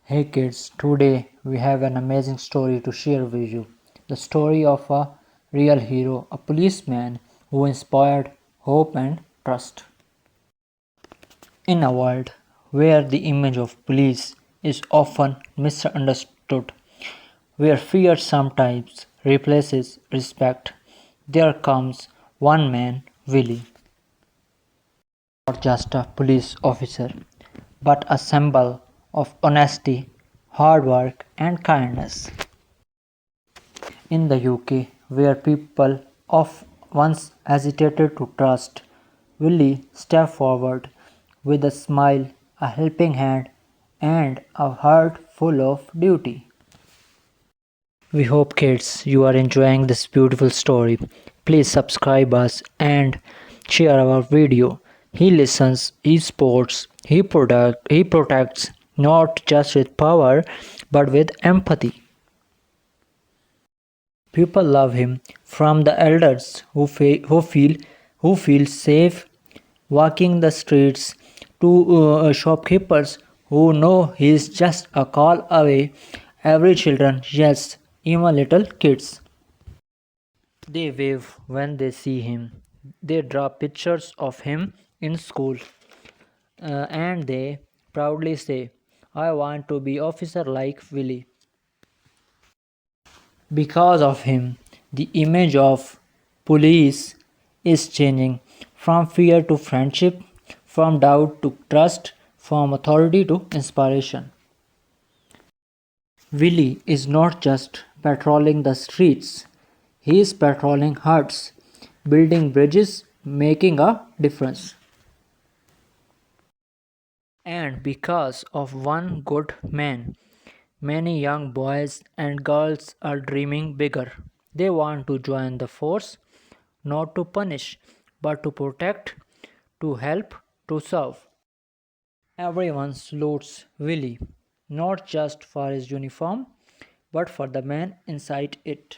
Hey kids, today we have an amazing story to share with you. The story of a real hero, a policeman who inspired hope and trust. In a world where the image of police is often misunderstood, where fear sometimes replaces respect, there comes one man, Willie. Not just a police officer, but a symbol of honesty, hard work, and kindness. In the UK, where people of once hesitated to trust, Willie stepped forward with a smile, a helping hand, and a heart full of duty. We hope kids you are enjoying this beautiful story. Please subscribe us and share our video. He listens, he supports, he protects not just with power but with empathy. People love him, from the elders who feel safe walking the streets to shopkeepers who know he's just a call away. Every children, yes, even little kids. They wave when they see him. They draw pictures of him in school, and they proudly say, "I want to be officer like Willie." Because of him, the image of police is changing from fear to friendship, from doubt to trust, from authority to inspiration. Willie is not just patrolling the streets, he is patrolling hearts, building bridges, making a difference. And because of one good man, many young boys and girls are dreaming bigger. They want to join the force, not to punish, but to protect, to help, to serve. Everyone salutes Willie, not just for his uniform, but for the man inside it.